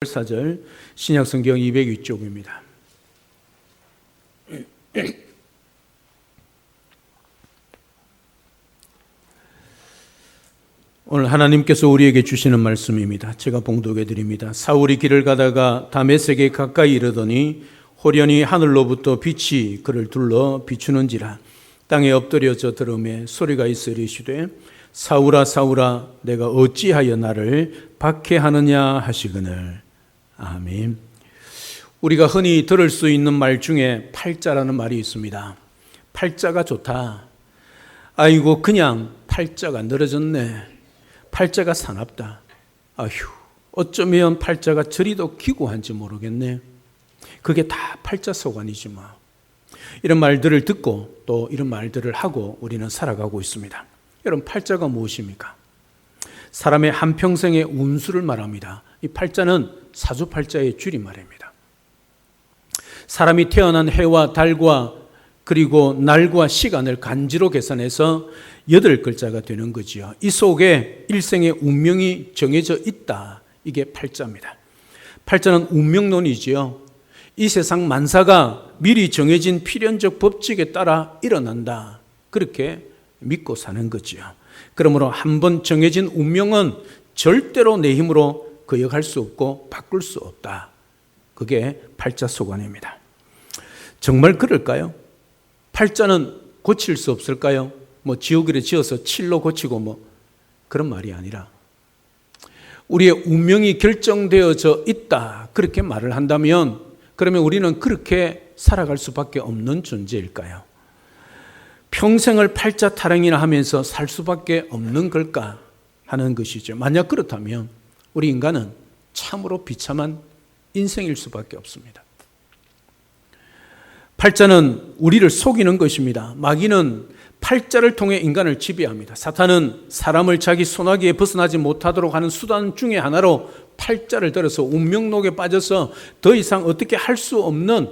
사절 신약성경 202쪽입니다. 오늘 하나님께서 우리에게 주시는 말씀입니다. 제가 봉독해 드립니다. 사울이 길을 가다가 다메섹에 가까이 이르더니 호련히 하늘로부터 빛이 그를 둘러 비추는지라. 땅에 엎드려져 들음에 소리가 있어 이르시되 사울아 사울아 내가 어찌하여 나를 박해하느냐 하시거늘. 아멘. 우리가 흔히 들을 수 있는 말 중에 팔자라는 말이 있습니다. 팔자가 좋다. 아이고 그냥 팔자가 늘어졌네. 팔자가 사납다. 아휴 어쩌면 팔자가 저리도 기구한지 모르겠네. 그게 다 팔자 소관이지 뭐. 이런 말들을 듣고 또 이런 말들을 하고 우리는 살아가고 있습니다. 여러분 팔자가 무엇입니까? 사람의 한평생의 운수를 말합니다. 이 팔자는 사주팔자의 줄임말입니다. 사람이 태어난 해와 달과 그리고 날과 시간을 간지로 계산해서 8글자가 되는 거지요. 이 속에 일생의 운명이 정해져 있다. 이게 팔자입니다. 팔자는 운명론이지요. 이 세상 만사가 미리 정해진 필연적 법칙에 따라 일어난다. 그렇게 믿고 사는 거지요. 그러므로 한번 정해진 운명은 절대로 내 힘으로 거역할 수 없고 바꿀 수 없다. 그게 팔자 소관입니다. 정말 그럴까요? 팔자는 고칠 수 없을까요? 지우개를 지어서 칠로 고치고 그런 말이 아니라 우리의 운명이 결정되어져 있다. 그렇게 말을 한다면 그러면 우리는 그렇게 살아갈 수밖에 없는 존재일까요? 평생을 팔자 타령이나 하면서 살 수밖에 없는 걸까 하는 것이죠. 만약 그렇다면 우리 인간은 참으로 비참한 인생일 수밖에 없습니다. 팔자는 우리를 속이는 것입니다. 마귀는 팔자를 통해 인간을 지배합니다. 사탄은 사람을 자기 손아귀에 벗어나지 못하도록 하는 수단 중에 하나로 팔자를 들어서 운명록에 빠져서 더 이상 어떻게 할 수 없는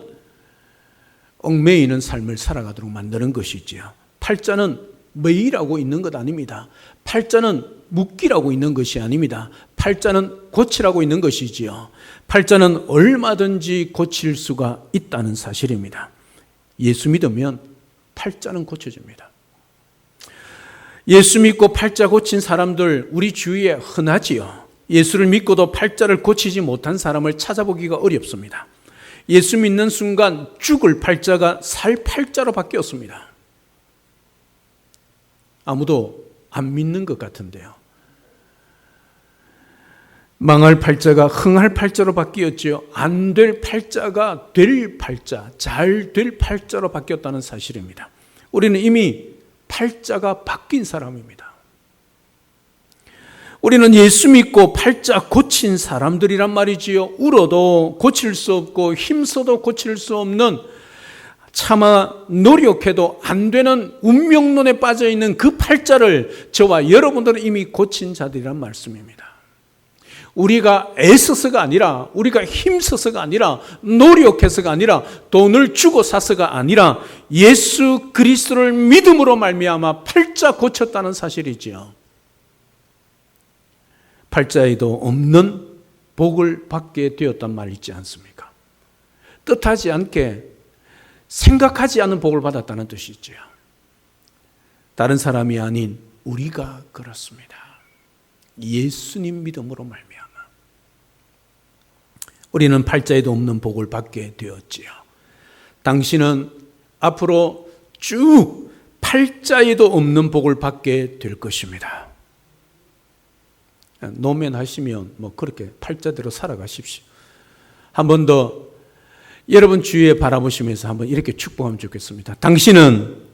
얽매이는 삶을 살아가도록 만드는 것이지요. 팔자는 매일하고 있는 것 아닙니다. 팔자는 묶이라고 있는 것이 아닙니다. 팔자는 고치라고 있는 것이지요. 팔자는 얼마든지 고칠 수가 있다는 사실입니다. 예수 믿으면 팔자는 고쳐집니다. 예수 믿고 팔자 고친 사람들 우리 주위에 흔하지요. 예수를 믿고도 팔자를 고치지 못한 사람을 찾아보기가 어렵습니다. 예수 믿는 순간 죽을 팔자가 살 팔자로 바뀌었습니다. 아무도 안 믿는 것 같은데요. 망할 팔자가 흥할 팔자로 바뀌었지요. 안 될 팔자가 될 팔자, 잘 될 팔자로 바뀌었다는 사실입니다. 우리는 이미 팔자가 바뀐 사람입니다. 우리는 예수 믿고 팔자 고친 사람들이란 말이지요. 울어도 고칠 수 없고 힘써도 고칠 수 없는 차마 노력해도 안 되는 운명론에 빠져있는 그 팔자를 저와 여러분들은 이미 고친 자들이란 말씀입니다. 우리가 애써서가 아니라 우리가 힘써서가 아니라 노력해서가 아니라 돈을 주고 사서가 아니라 예수 그리스도를 믿음으로 말미암아 팔자 고쳤다는 사실이지요. 팔자에도 없는 복을 받게 되었단 말 있지 않습니까? 뜻하지 않게 생각하지 않은 복을 받았다는 뜻이죠. 다른 사람이 아닌 우리가 그렇습니다. 예수님 믿음으로 말미암아 우리는 팔자에도 없는 복을 받게 되었지요. 당신은 앞으로 쭉 팔자에도 없는 복을 받게 될 것입니다. 노면하시면 그렇게 팔자대로 살아가십시오. 한 번 더 여러분 주위에 바라보시면서 한번 이렇게 축복하면 좋겠습니다. 당신은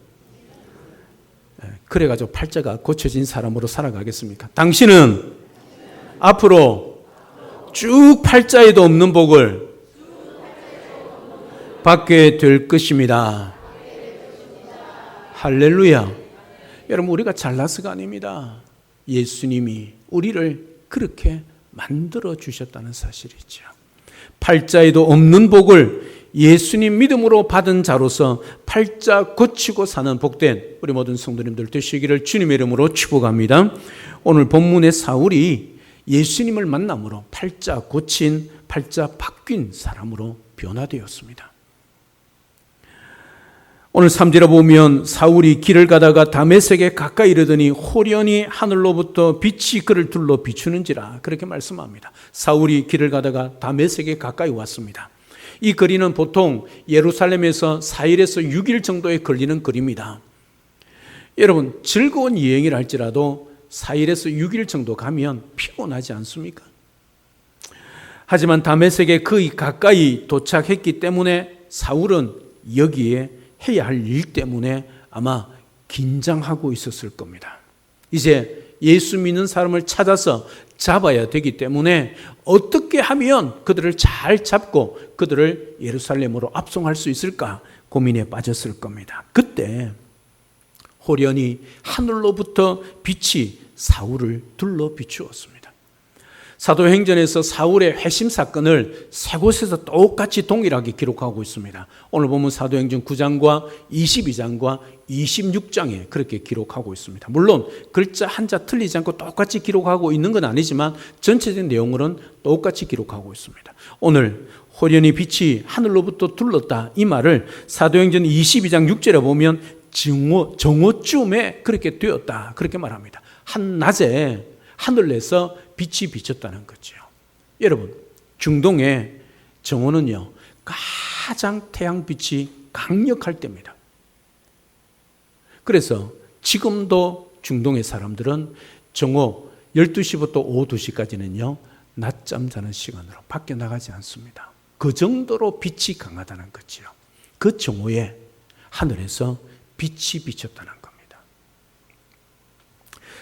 그래가지고 팔자가 고쳐진 사람으로 살아가겠습니까? 당신은 앞으로 쭉 팔자에도 없는 복을 받게 될 것입니다. 할렐루야. 여러분 우리가 잘나서가 아닙니다. 예수님이 우리를 그렇게 만들어 주셨다는 사실이죠. 팔자에도 없는 복을 예수님 믿음으로 받은 자로서 팔자 고치고 사는 복된 우리 모든 성도님들 되시기를 주님의 이름으로 축복합니다. 오늘 본문의 사울이 예수님을 만남으로 팔자 고친 팔자 바뀐 사람으로 변화되었습니다. 오늘 3절에 보면 사울이 길을 가다가 다메섹에 가까이 이르더니 호련히 하늘로부터 빛이 그를 둘러 비추는지라, 그렇게 말씀합니다. 사울이 길을 가다가 다메섹에 가까이 왔습니다. 이 거리는 보통 예루살렘에서 4일에서 6일 정도에 걸리는 거리입니다. 여러분, 즐거운 여행이라 할지라도 4일에서 6일 정도 가면 피곤하지 않습니까? 하지만 다메섹에 거의 가까이 도착했기 때문에 사울은 여기에 해야 할 일 때문에 아마 긴장하고 있었을 겁니다. 이제 예수 믿는 사람을 찾아서 잡아야 되기 때문에 어떻게 하면 그들을 잘 잡고 그들을 예루살렘으로 압송할 수 있을까 고민에 빠졌을 겁니다. 그때 호련히 하늘로부터 빛이 사울을 둘러 비추었습니다. 사도행전에서 사울의 회심 사건을 세 곳에서 똑같이 동일하게 기록하고 있습니다. 오늘 보면 사도행전 9장과 22장과 26장에 그렇게 기록하고 있습니다. 물론 글자 한자 틀리지 않고 똑같이 기록하고 있는 건 아니지만 전체적인 내용으로는 똑같이 기록하고 있습니다. 오늘 호련히 빛이 하늘로부터 둘렀다, 이 말을 사도행전 22장 6절에 보면 정오쯤에 그렇게 되었다, 그렇게 말합니다. 한낮에 하늘에서 빛이 비쳤다는 거죠. 여러분, 중동의 정오는요, 가장 태양빛이 강력할 때입니다. 그래서 지금도 중동의 사람들은 정오 12시부터 오후 2시까지는요, 낮잠 자는 시간으로 밖에 나가지 않습니다. 그 정도로 빛이 강하다는 거죠. 그 정오에 하늘에서 빛이 비쳤다는 겁니다.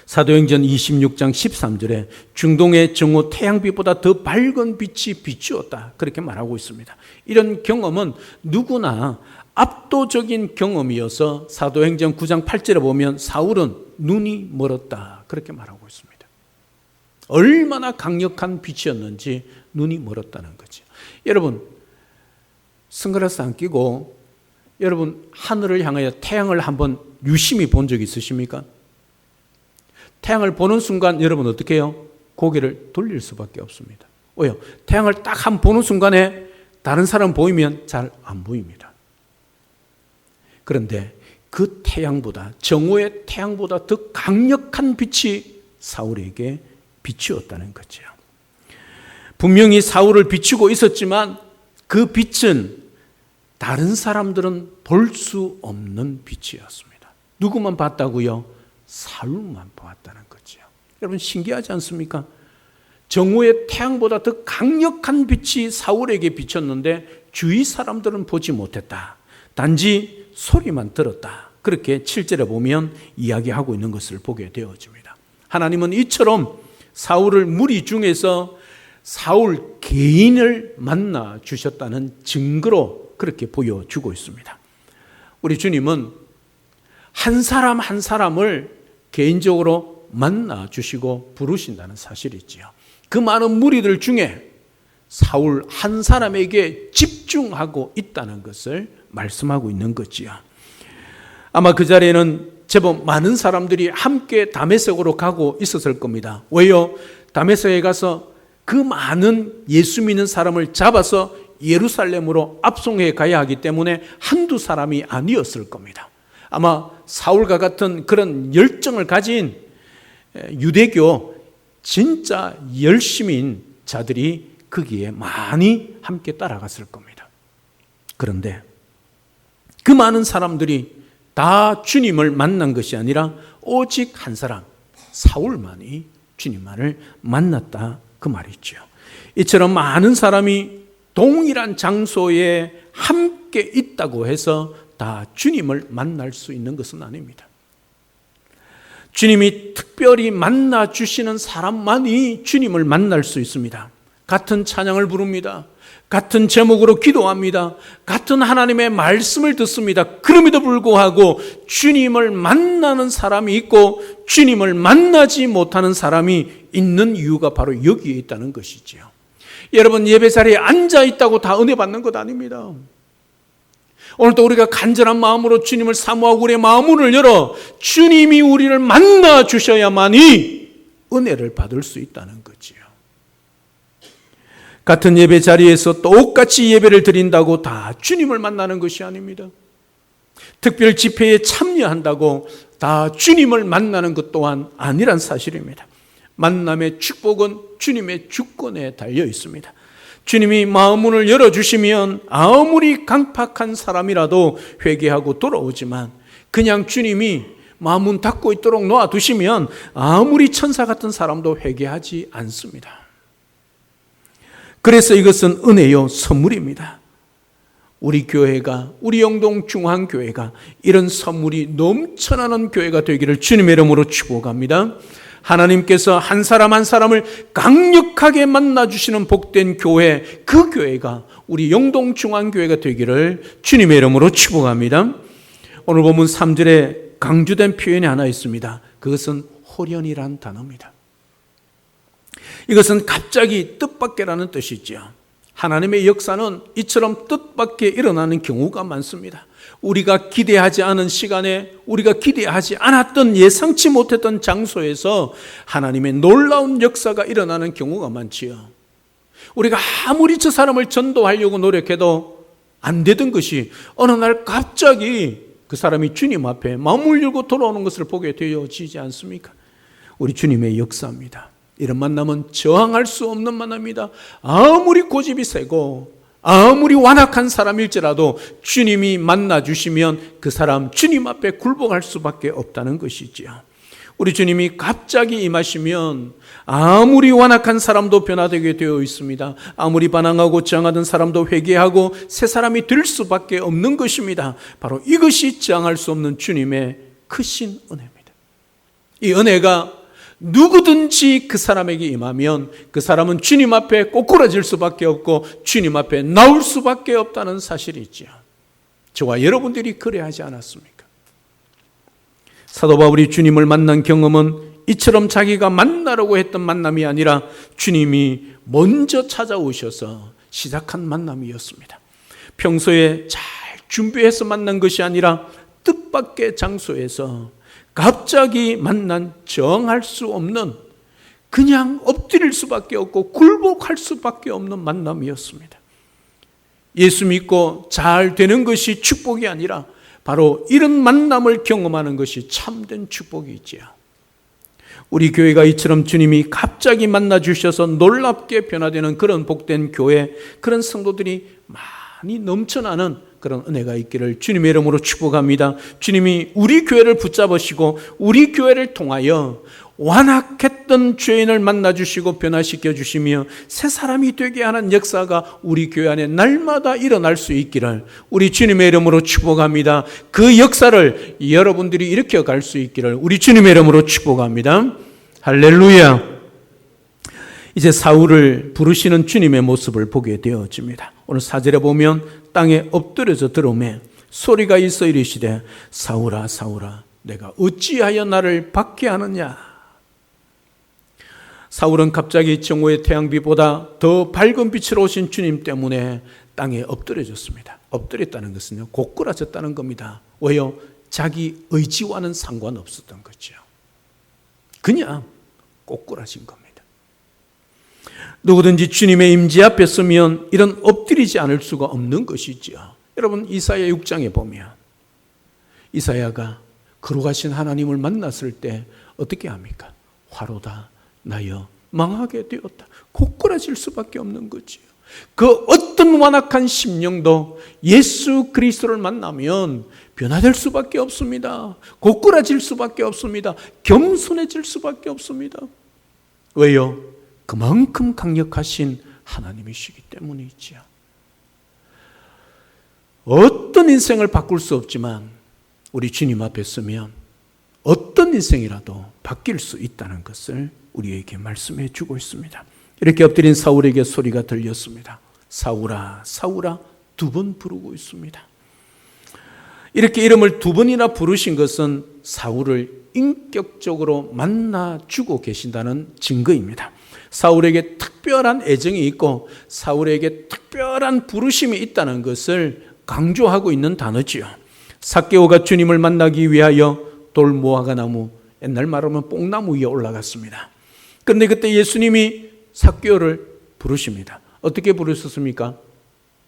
사도행전 26장 13절에 중동의 정오 태양빛보다 더 밝은 빛이 비추었다, 그렇게 말하고 있습니다. 이런 경험은 누구나 압도적인 경험이어서 사도행전 9장 8절에 보면 사울은 눈이 멀었다, 그렇게 말하고 있습니다. 얼마나 강력한 빛이었는지 눈이 멀었다는 거죠. 여러분, 선글라스 안 끼고 여러분 하늘을 향하여 태양을 한번 유심히 본 적 있으십니까? 태양을 보는 순간 여러분 어떻게 해요? 고개를 돌릴 수밖에 없습니다. 왜요? 태양을 딱 한 보는 순간에 다른 사람 보이면 잘 안 보입니다. 그런데 그 태양보다, 정오의 태양보다 더 강력한 빛이 사울에게 비추었다는 거죠. 분명히 사울을 비추고 있었지만 그 빛은 다른 사람들은 볼 수 없는 빛이었습니다. 누구만 봤다고요? 사울만 보았다는 거죠. 여러분, 신기하지 않습니까? 정오의 태양보다 더 강력한 빛이 사울에게 비쳤는데 주위 사람들은 보지 못했다. 단지 소리만 들었다. 그렇게 7절에 보면 이야기하고 있는 것을 보게 되어집니다. 하나님은 이처럼 사울을 무리 중에서 사울 개인을 만나 주셨다는 증거로 그렇게 보여주고 있습니다. 우리 주님은 한 사람 한 사람을 개인적으로 만나 주시고 부르신다는 사실이지요. 그 많은 무리들 중에 사울 한 사람에게 집중하고 있다는 것을 말씀하고 있는 거지요. 아마 그 자리에는 제법 많은 사람들이 함께 다메섹으로 가고 있었을 겁니다. 왜요? 다메섹에 가서 그 많은 예수 믿는 사람을 잡아서 예루살렘으로 압송해 가야 하기 때문에 한두 사람이 아니었을 겁니다. 아마 사울과 같은 그런 열정을 가진 유대교 진짜 열심인 자들이 거기에 많이 함께 따라갔을 겁니다. 그런데 그 많은 사람들이 다 주님을 만난 것이 아니라 오직 한 사람, 사울만이 주님만을 만났다, 그 말이죠. 이처럼 많은 사람이 동일한 장소에 함께 있다고 해서 다 주님을 만날 수 있는 것은 아닙니다. 주님이 특별히 만나 주시는 사람만이 주님을 만날 수 있습니다. 같은 찬양을 부릅니다. 같은 제목으로 기도합니다. 같은 하나님의 말씀을 듣습니다. 그럼에도 불구하고 주님을 만나는 사람이 있고 주님을 만나지 못하는 사람이 있는 이유가 바로 여기에 있다는 것이지요. 여러분, 예배 자리에 앉아 있다고 다 은혜 받는 것 아닙니다. 오늘도 우리가 간절한 마음으로 주님을 사모하고 우리의 마음문을 열어 주님이 우리를 만나 주셔야만이 은혜를 받을 수 있다는 거지요. 같은 예배 자리에서 똑같이 예배를 드린다고 다 주님을 만나는 것이 아닙니다. 특별 집회에 참여한다고 다 주님을 만나는 것 또한 아니란 사실입니다. 만남의 축복은 주님의 주권에 달려 있습니다. 주님이 마음문을 열어주시면 아무리 강팍한 사람이라도 회개하고 돌아오지만, 그냥 주님이 마음문 닫고 있도록 놓아두시면 아무리 천사 같은 사람도 회개하지 않습니다. 그래서 이것은 은혜요, 선물입니다. 우리 교회가, 우리 영동중앙교회가 이런 선물이 넘쳐나는 교회가 되기를 주님의 이름으로 축복합니다. 하나님께서 한 사람 한 사람을 강력하게 만나주시는 복된 교회, 그 교회가 우리 영동중앙교회가 되기를 주님의 이름으로 축복합니다. 오늘 본문 3절에 강조된 표현이 하나 있습니다. 그것은 호련이란 단어입니다. 이것은 갑자기 뜻밖에라는 뜻이죠. 하나님의 역사는 이처럼 뜻밖에 일어나는 경우가 많습니다. 우리가 기대하지 않은 시간에, 우리가 기대하지 않았던, 예상치 못했던 장소에서 하나님의 놀라운 역사가 일어나는 경우가 많지요. 우리가 아무리 저 사람을 전도하려고 노력해도 안 되던 것이 어느 날 갑자기 그 사람이 주님 앞에 마음을 열고 돌아오는 것을 보게 되어지지 않습니까? 우리 주님의 역사입니다. 이런 만남은 저항할 수 없는 만남입니다. 아무리 고집이 세고 아무리 완악한 사람일지라도 주님이 만나주시면 그 사람 주님 앞에 굴복할 수밖에 없다는 것이지요. 우리 주님이 갑자기 임하시면 아무리 완악한 사람도 변화되게 되어 있습니다. 아무리 반항하고 저항하던 사람도 회개하고 새 사람이 될 수밖에 없는 것입니다. 바로 이것이 저항할 수 없는 주님의 크신 은혜입니다. 이 은혜가 누구든지 그 사람에게 임하면 그 사람은 주님 앞에 꼬꾸라질 수밖에 없고 주님 앞에 나올 수밖에 없다는 사실이지요. 저와 여러분들이 그래하지 않았습니까? 사도 바울이 주님을 만난 경험은 이처럼 자기가 만나려고 했던 만남이 아니라 주님이 먼저 찾아오셔서 시작한 만남이었습니다. 평소에 잘 준비해서 만난 것이 아니라 뜻밖의 장소에서 갑자기 만난, 정할 수 없는, 그냥 엎드릴 수밖에 없고 굴복할 수밖에 없는 만남이었습니다. 예수 믿고 잘 되는 것이 축복이 아니라 바로 이런 만남을 경험하는 것이 참된 축복이지요. 우리 교회가 이처럼 주님이 갑자기 만나 주셔서 놀랍게 변화되는 그런 복된 교회, 그런 성도들이 많이 넘쳐나는 그런 은혜가 있기를 주님의 이름으로 축복합니다. 주님이 우리 교회를 붙잡으시고 우리 교회를 통하여 완악했던 죄인을 만나주시고 변화시켜 주시며 새 사람이 되게 하는 역사가 우리 교회 안에 날마다 일어날 수 있기를 우리 주님의 이름으로 축복합니다. 그 역사를 여러분들이 일으켜갈 수 있기를 우리 주님의 이름으로 축복합니다. 할렐루야. 이제 사울을 부르시는 주님의 모습을 보게 되어집니다. 오늘 4절에 보면 땅에 엎드려져 들어오매 소리가 있어 이르시되 사울아 사울아 내가 어찌하여 나를 박해하느냐. 사울은 갑자기 정오의 태양빛보다 더 밝은 빛으로 오신 주님 때문에 땅에 엎드려졌습니다. 엎드렸다는 것은요, 고꾸라졌다는 겁니다. 왜요? 자기 의지와는 상관없었던 거죠. 그냥 고꾸라진 겁니다. 누구든지 주님의 임재 앞에 서면 이런 엎드리지 않을 수가 없는 것이죠. 여러분 이사야 6장에 보면 이사야가 거룩하신 하나님을 만났을 때 어떻게 합니까? 화로다 나여 망하게 되었다. 고꾸라질 수밖에 없는 거지요. 그 어떤 완악한 심령도 예수 그리스도를 만나면 변화될 수밖에 없습니다. 고꾸라질 수밖에 없습니다. 겸손해질 수밖에 없습니다. 왜요? 그만큼 강력하신 하나님이시기 때문이지요. 어떤 인생을 바꿀 수 없지만 우리 주님 앞에 서면 어떤 인생이라도 바뀔 수 있다는 것을 우리에게 말씀해 주고 있습니다. 이렇게 엎드린 사울에게 소리가 들렸습니다. 사울아 사울아 두 번 부르고 있습니다. 이렇게 이름을 두 번이나 부르신 것은 사울을 인격적으로 만나주고 계신다는 증거입니다. 사울에게 특별한 애정이 있고 사울에게 특별한 부르심이 있다는 것을 강조하고 있는 단어지요. 삭개오가 주님을 만나기 위하여 돌무화과 나무, 옛날 말하면 뽕나무 위에 올라갔습니다. 그런데 그때 예수님이 삭개오를 부르십니다. 어떻게 부르셨습니까?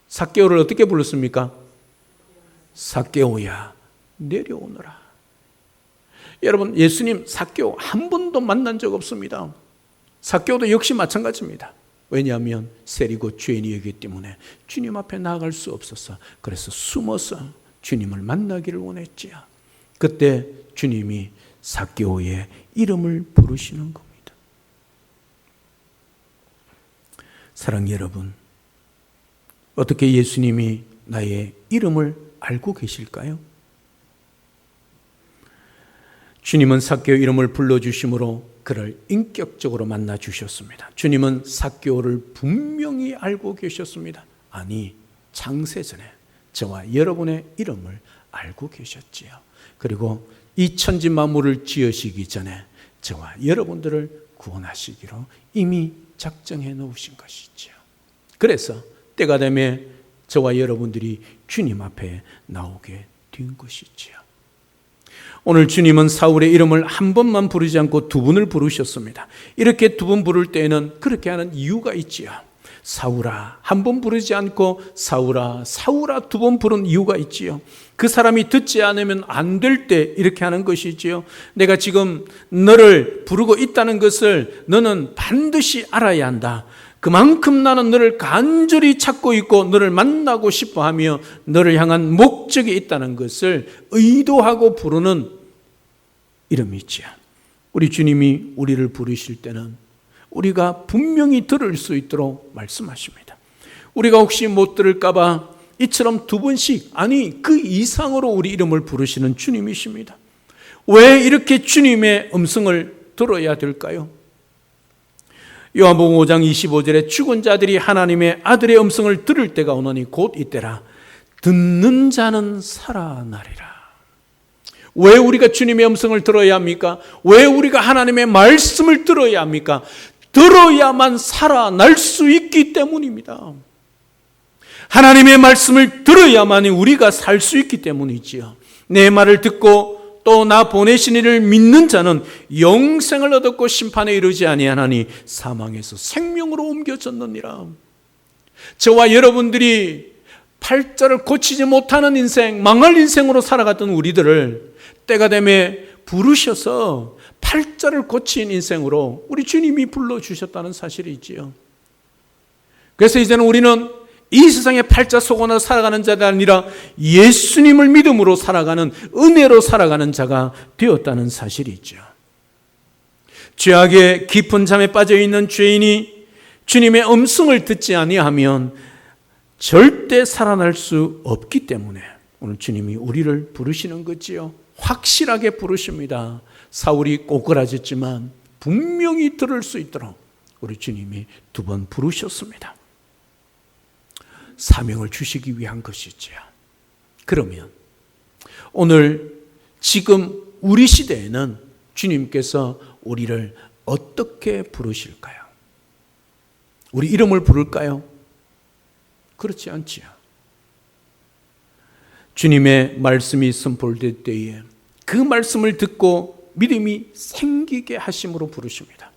삭개오를 어떻게 불렀습니까? 삭개오야 내려오너라. 여러분, 예수님 삭개오 한 번도 만난 적 없습니다. 삭개오도 역시 마찬가지입니다. 왜냐하면 세리고 죄인이었기 때문에 주님 앞에 나아갈 수 없어서, 그래서 숨어서 주님을 만나기를 원했지요. 그때 주님이 삭개오의 이름을 부르시는 겁니다. 사랑하는 여러분, 어떻게 예수님이 나의 이름을 알고 계실까요? 주님은 삭개오 이름을 불러주심으로 그를 인격적으로 만나 주셨습니다. 주님은 삭개오를 분명히 알고 계셨습니다. 아니, 창세전에 저와 여러분의 이름을 알고 계셨지요. 그리고 이 천지 만물을 지으시기 전에 저와 여러분들을 구원하시기로 이미 작정해 놓으신 것이지요. 그래서 때가 되면 저와 여러분들이 주님 앞에 나오게 된 것이지요. 오늘 주님은 사울의 이름을 한 번만 부르지 않고 두 번을 부르셨습니다. 이렇게 두 번 부를 때에는 그렇게 하는 이유가 있지요. 사울아 한 번 부르지 않고 사울아 사울아 두 번 부른 이유가 있지요. 그 사람이 듣지 않으면 안 될 때 이렇게 하는 것이지요. 내가 지금 너를 부르고 있다는 것을 너는 반드시 알아야 한다. 그만큼 나는 너를 간절히 찾고 있고 너를 만나고 싶어하며 너를 향한 목적이 있다는 것을 의도하고 부르는 이름이지요. 우리 주님이 우리를 부르실 때는 우리가 분명히 들을 수 있도록 말씀하십니다. 우리가 혹시 못 들을까 봐 이처럼 두 번씩, 아니 그 이상으로 우리 이름을 부르시는 주님이십니다. 왜 이렇게 주님의 음성을 들어야 될까요? 요한복음 5장 25절에 죽은 자들이 하나님의 아들의 음성을 들을 때가 오노니 곧 이때라. 듣는 자는 살아나리라. 왜 우리가 주님의 음성을 들어야 합니까? 왜 우리가 하나님의 말씀을 들어야 합니까? 들어야만 살아날 수 있기 때문입니다. 하나님의 말씀을 들어야만 우리가 살 수 있기 때문이지요. 내 말을 듣고 또 나 보내신 이를 믿는 자는 영생을 얻었고 심판에 이르지 아니하나니 사망에서 생명으로 옮겨졌느니라. 저와 여러분들이 팔자를 고치지 못하는 인생, 망할 인생으로 살아갔던 우리들을 때가 되면 부르셔서 팔자를 고친 인생으로 우리 주님이 불러주셨다는 사실이 있지요. 그래서 이제는 우리는 이 세상의 팔자 속아나 살아가는 자가 아니라 예수님을 믿음으로 살아가는, 은혜로 살아가는 자가 되었다는 사실이 있죠. 죄악의 깊은 잠에 빠져 있는 죄인이 주님의 음성을 듣지 아니하면 절대 살아날 수 없기 때문에 오늘 주님이 우리를 부르시는 거지요. 확실하게 부르십니다. 사울이 꼬꾸라졌지만 분명히 들을 수 있도록 우리 주님이 두 번 부르셨습니다. 사명을 주시기 위한 것이지요. 그러면 오늘 지금 우리 시대에는 주님께서 우리를 어떻게 부르실까요? 우리 이름을 부를까요? 그렇지 않지요. 주님의 말씀이 선포될 때에 그 말씀을 듣고 믿음이 생기게 하심으로 부르십니다.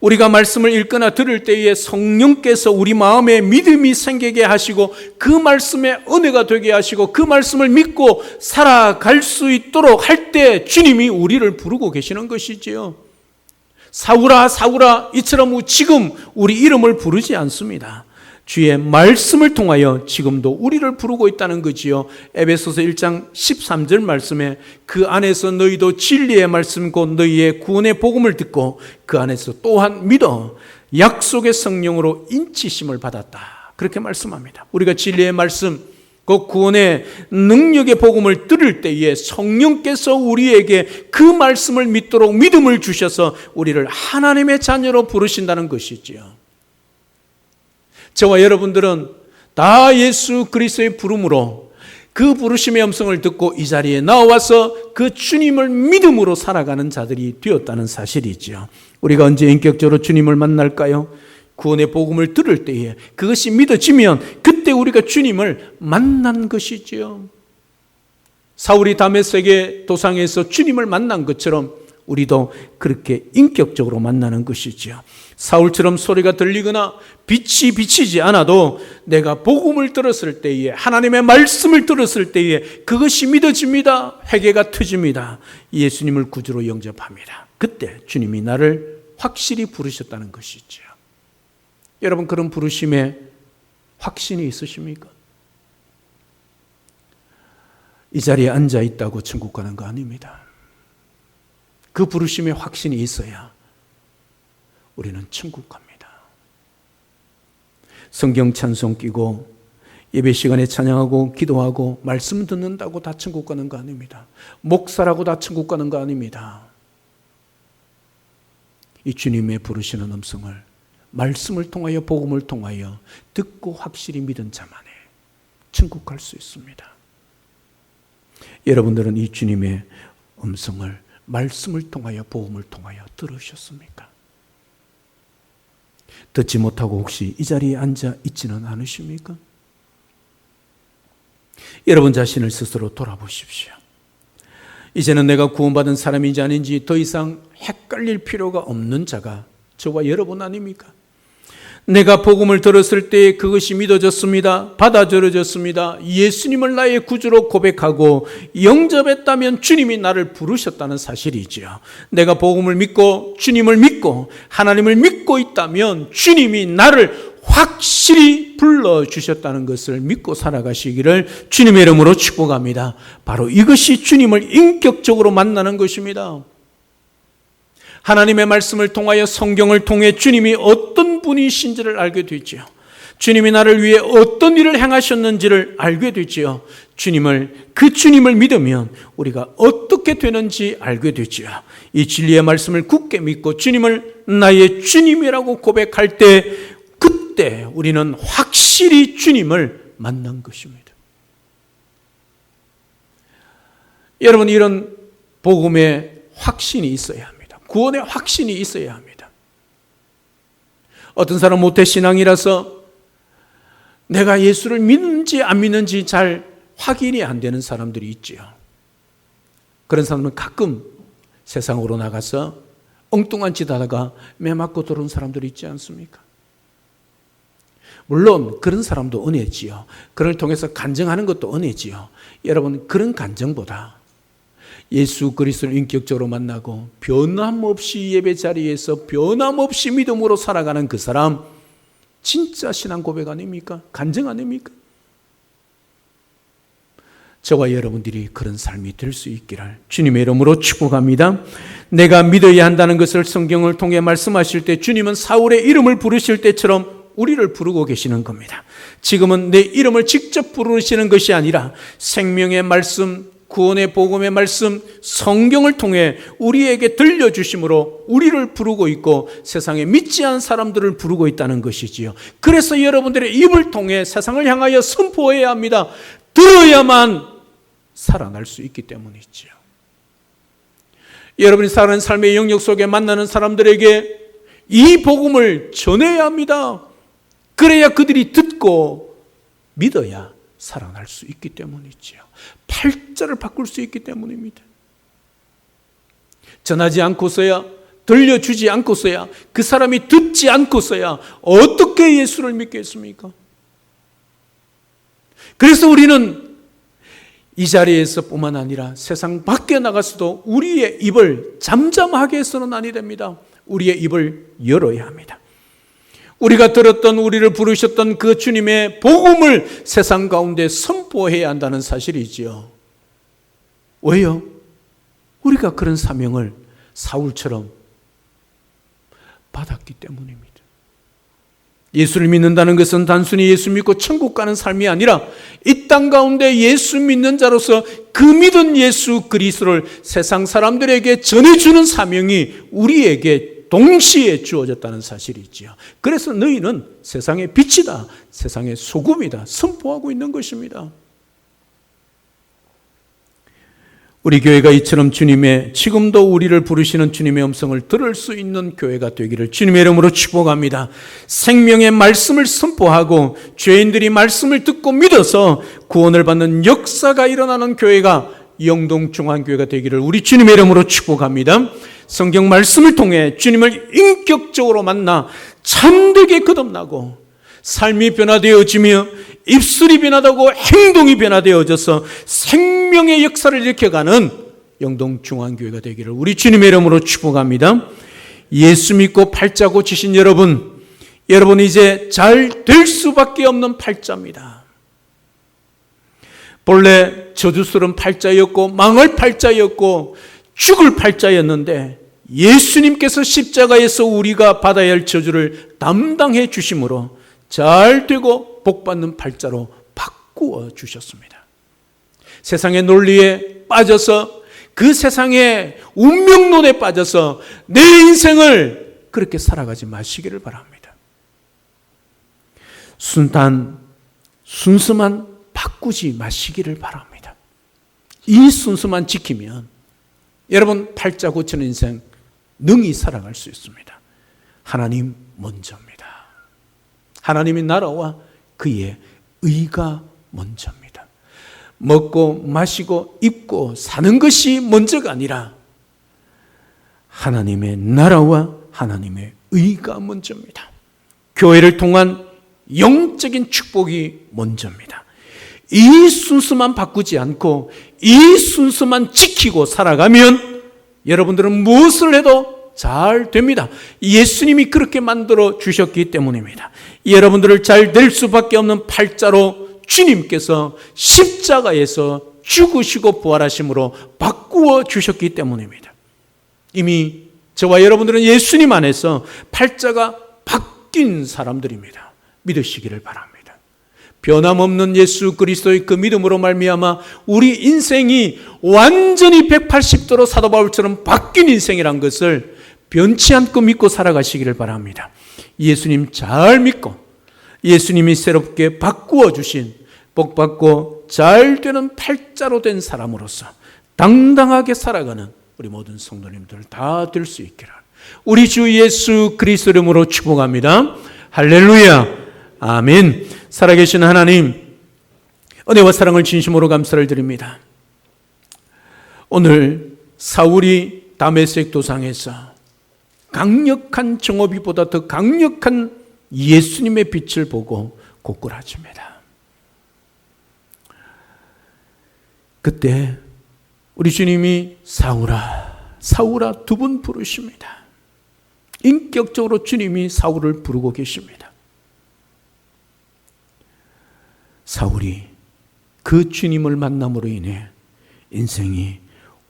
우리가 말씀을 읽거나 들을 때에 성령께서 우리 마음에 믿음이 생기게 하시고 그 말씀에 은혜가 되게 하시고 그 말씀을 믿고 살아갈 수 있도록 할 때 주님이 우리를 부르고 계시는 것이지요. 사울아 사울아 이처럼 지금 우리 이름을 부르지 않습니다. 주의 말씀을 통하여 지금도 우리를 부르고 있다는 거지요. 에베소서 1장 13절 말씀에 그 안에서 너희도 진리의 말씀 곧 너희의 구원의 복음을 듣고 그 안에서 또한 믿어 약속의 성령으로 인치심을 받았다. 그렇게 말씀합니다. 우리가 진리의 말씀 그 구원의 능력의 복음을 들을 때에 성령께서 우리에게 그 말씀을 믿도록 믿음을 주셔서 우리를 하나님의 자녀로 부르신다는 것이지요. 저와 여러분들은 다 예수 그리스도의 부름으로 그 부르심의 음성을 듣고 이 자리에 나와서 그 주님을 믿음으로 살아가는 자들이 되었다는 사실이죠. 우리가 언제 인격적으로 주님을 만날까요? 구원의 복음을 들을 때에 그것이 믿어지면 그때 우리가 주님을 만난 것이지요. 사울이 다메섹의 도상에서 주님을 만난 것처럼 우리도 그렇게 인격적으로 만나는 것이지요. 사울처럼 소리가 들리거나 빛이 비치지 않아도 내가 복음을 들었을 때에, 하나님의 말씀을 들었을 때에 그것이 믿어집니다. 회개가 터집니다. 예수님을 구주로 영접합니다. 그때 주님이 나를 확실히 부르셨다는 것이죠. 여러분, 그런 부르심에 확신이 있으십니까? 이 자리에 앉아 있다고 천국 가는 거 아닙니다. 그 부르심에 확신이 있어야 우리는 천국 갑니다. 성경 찬송 끼고 예배 시간에 찬양하고 기도하고 말씀 듣는다고 다 천국 가는 거 아닙니다. 목사라고 다 천국 가는 거 아닙니다. 이 주님의 부르시는 음성을 말씀을 통하여, 복음을 통하여 듣고 확실히 믿은 자만이 천국 갈 수 있습니다. 여러분들은 이 주님의 음성을 말씀을 통하여, 복음을 통하여 들으셨습니까? 듣지 못하고 혹시 이 자리에 앉아 있지는 않으십니까? 여러분 자신을 스스로 돌아보십시오. 이제는 내가 구원받은 사람인지 아닌지 더 이상 헷갈릴 필요가 없는 자가 저와 여러분 아닙니까? 내가 복음을 들었을 때 그것이 믿어졌습니다. 받아들여졌습니다. 예수님을 나의 구주로 고백하고 영접했다면 주님이 나를 부르셨다는 사실이지요. 내가 복음을 믿고 주님을 믿고 하나님을 믿고 있다면 주님이 나를 확실히 불러주셨다는 것을 믿고 살아가시기를 주님의 이름으로 축복합니다. 바로 이것이 주님을 인격적으로 만나는 것입니다. 하나님의 말씀을 통하여, 성경을 통해 주님이 어떤 분이신지를 알게 되지요. 주님이 나를 위해 어떤 일을 행하셨는지를 알게 되지요. 그 주님을 믿으면 우리가 어떻게 되는지 알게 되지요. 이 진리의 말씀을 굳게 믿고 주님을 나의 주님이라고 고백할 때, 그때 우리는 확실히 주님을 만난 것입니다. 여러분, 이런 복음에 확신이 있어야 합니다. 구원의 확신이 있어야 합니다. 어떤 사람은 모태신앙이라서 내가 예수를 믿는지 안 믿는지 잘 확인이 안 되는 사람들이 있지요. 그런 사람은 가끔 세상으로 나가서 엉뚱한 짓 하다가 매 맞고 들어온 사람들이 있지 않습니까? 물론 그런 사람도 은혜지요. 그를 통해서 간증하는 것도 은혜지요. 여러분, 그런 간증보다 예수 그리스도를 인격적으로 만나고 변함없이 예배 자리에서 변함없이 믿음으로 살아가는 그 사람, 진짜 신앙 고백 아닙니까? 간증 아닙니까? 저와 여러분들이 그런 삶이 될 수 있기를 주님의 이름으로 축복합니다. 내가 믿어야 한다는 것을 성경을 통해 말씀하실 때 주님은 사울의 이름을 부르실 때처럼 우리를 부르고 계시는 겁니다. 지금은 내 이름을 직접 부르시는 것이 아니라 생명의 말씀, 구원의 복음의 말씀, 성경을 통해 우리에게 들려주심으로 우리를 부르고 있고 세상에 믿지 않은 사람들을 부르고 있다는 것이지요. 그래서 여러분들의 입을 통해 세상을 향하여 선포해야 합니다. 들어야만 살아날 수 있기 때문이지요. 여러분이 살아가는 삶의 영역 속에 만나는 사람들에게 이 복음을 전해야 합니다. 그래야 그들이 듣고 믿어야 살아날 수 있기 때문이지요. 팔자를 바꿀 수 있기 때문입니다. 전하지 않고서야, 들려주지 않고서야, 그 사람이 듣지 않고서야 어떻게 예수를 믿겠습니까? 그래서 우리는 이 자리에서 뿐만 아니라 세상 밖에 나가서도 우리의 입을 잠잠하게 해서는 아니 됩니다. 우리의 입을 열어야 합니다. 우리가 들었던, 우리를 부르셨던 그 주님의 복음을 세상 가운데 선포해야 한다는 사실이지요. 왜요? 우리가 그런 사명을 사울처럼 받았기 때문입니다. 예수를 믿는다는 것은 단순히 예수 믿고 천국 가는 삶이 아니라 이 땅 가운데 예수 믿는 자로서 그 믿은 예수 그리스도를 세상 사람들에게 전해주는 사명이 우리에게 동시에 주어졌다는 사실이지요. 그래서 너희는 세상의 빛이다, 세상의 소금이다 선포하고 있는 것입니다. 우리 교회가 이처럼 지금도 우리를 부르시는 주님의 음성을 들을 수 있는 교회가 되기를 주님의 이름으로 축복합니다. 생명의 말씀을 선포하고 죄인들이 말씀을 듣고 믿어서 구원을 받는 역사가 일어나는 교회가 영동중앙교회가 되기를 우리 주님의 이름으로 축복합니다. 성경 말씀을 통해 주님을 인격적으로 만나 참되게 거듭나고 삶이 변화되어지며 입술이 변화되고 행동이 변화되어져서 생명의 역사를 일으켜가는 영동중앙교회가 되기를 우리 주님의 이름으로 축복합니다. 예수 믿고 팔자 고치신 여러분 이제 잘 될 수밖에 없는 팔자입니다. 본래 저주스러운 팔자였고 망할 팔자였고 죽을 팔자였는데 예수님께서 십자가에서 우리가 받아야 할 저주를 담당해 주심으로 잘 되고 복받는 팔자로 바꾸어 주셨습니다. 세상의 논리에 빠져서 그 세상의 운명론에 빠져서 내 인생을 그렇게 살아가지 마시기를 바랍니다. 순수만 바꾸지 마시기를 바랍니다. 이 순수만 지키면 여러분 팔자 고치는 인생 능히 살아갈 수 있습니다. 하나님 먼저입니다. 하나님의 나라와 그의 의가 먼저입니다. 먹고 마시고 입고 사는 것이 먼저가 아니라 하나님의 나라와 하나님의 의가 먼저입니다. 교회를 통한 영적인 축복이 먼저입니다. 이 순수만 바꾸지 않고 이 순수만 지키고 살아가면 여러분들은 무엇을 해도 잘 됩니다. 예수님이 그렇게 만들어 주셨기 때문입니다. 여러분들을 잘 될 수밖에 없는 팔자로 주님께서 십자가에서 죽으시고 부활하심으로 바꾸어 주셨기 때문입니다. 이미 저와 여러분들은 예수님 안에서 팔자가 바뀐 사람들입니다. 믿으시기를 바랍니다. 변함없는 예수 그리스도의 그 믿음으로 말미암아 우리 인생이 완전히 180도로 사도 바울처럼 바뀐 인생이란 것을 변치 않고 믿고 살아가시기를 바랍니다. 예수님 잘 믿고 예수님이 새롭게 바꾸어 주신 복받고 잘 되는 팔자로 된 사람으로서 당당하게 살아가는 우리 모든 성도님들 다 될 수 있기를 우리 주 예수 그리스도 이름으로 축복합니다. 할렐루야. 아멘. 살아계신 하나님, 은혜와 사랑을 진심으로 감사를 드립니다. 오늘 사울이 다메섹 도상에서 강력한 정오비보다 더 강력한 예수님의 빛을 보고 고꾸라집니다. 그때 우리 주님이 사울아, 사울아 두 번 부르십니다. 인격적으로 주님이 사울을 부르고 계십니다. 사울이 그 주님을 만남으로 인해 인생이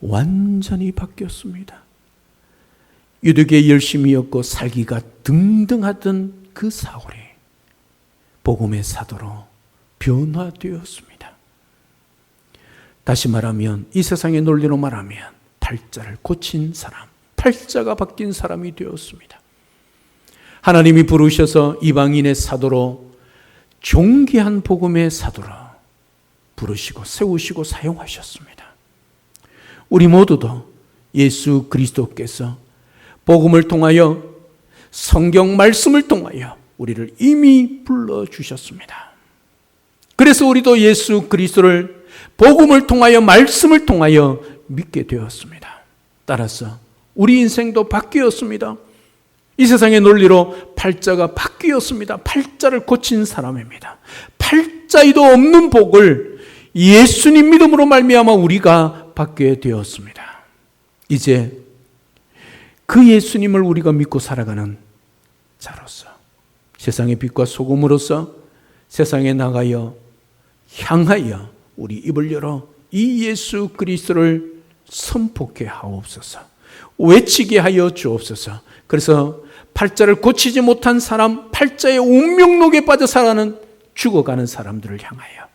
완전히 바뀌었습니다. 유대교에 열심히였고 살기가 등등하던 그 사울이 복음의 사도로 변화되었습니다. 다시 말하면 이 세상의 논리로 말하면 팔자를 고친 사람, 팔자가 바뀐 사람이 되었습니다. 하나님이 부르셔서 이방인의 사도로 존귀한 복음의 사도로 부르시고 세우시고 사용하셨습니다. 우리 모두도 예수 그리스도께서 복음을 통하여 성경 말씀을 통하여 우리를 이미 불러주셨습니다. 그래서 우리도 예수 그리스도를 복음을 통하여 말씀을 통하여 믿게 되었습니다. 따라서 우리 인생도 바뀌었습니다. 이 세상의 논리로 팔자가 바뀌었습니다. 팔자를 고친 사람입니다. 팔자에도 없는 복을 예수님 믿음으로 말미암아 우리가 받게 되었습니다. 이제 그 예수님을 우리가 믿고 살아가는 자로서 세상의 빛과 소금으로서 세상에 나가여 향하여 우리 입을 열어 이 예수 그리스도를 선포케 하옵소서. 외치게 하여 주옵소서. 그래서 팔자를 고치지 못한 사람, 팔자의 운명록에 빠져 살아가는 죽어가는 사람들을 향하여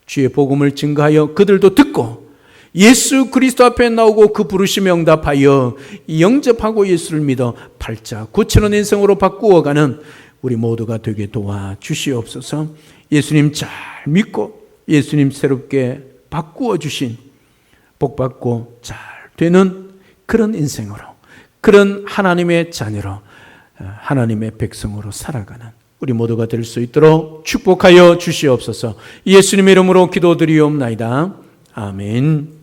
주의 복음을 증거하여 그들도 듣고 예수 그리스도 앞에 나오고 그 부르심에 응답하여 영접하고 예수를 믿어 팔자 고치는 인생으로 바꾸어가는 우리 모두가 되게 도와주시옵소서. 예수님 잘 믿고 예수님 새롭게 바꾸어 주신 복받고 잘 되는 그런 인생으로, 그런 하나님의 자녀로, 하나님의 백성으로 살아가는 우리 모두가 될 수 있도록 축복하여 주시옵소서. 예수님의 이름으로 기도드리옵나이다. 아멘.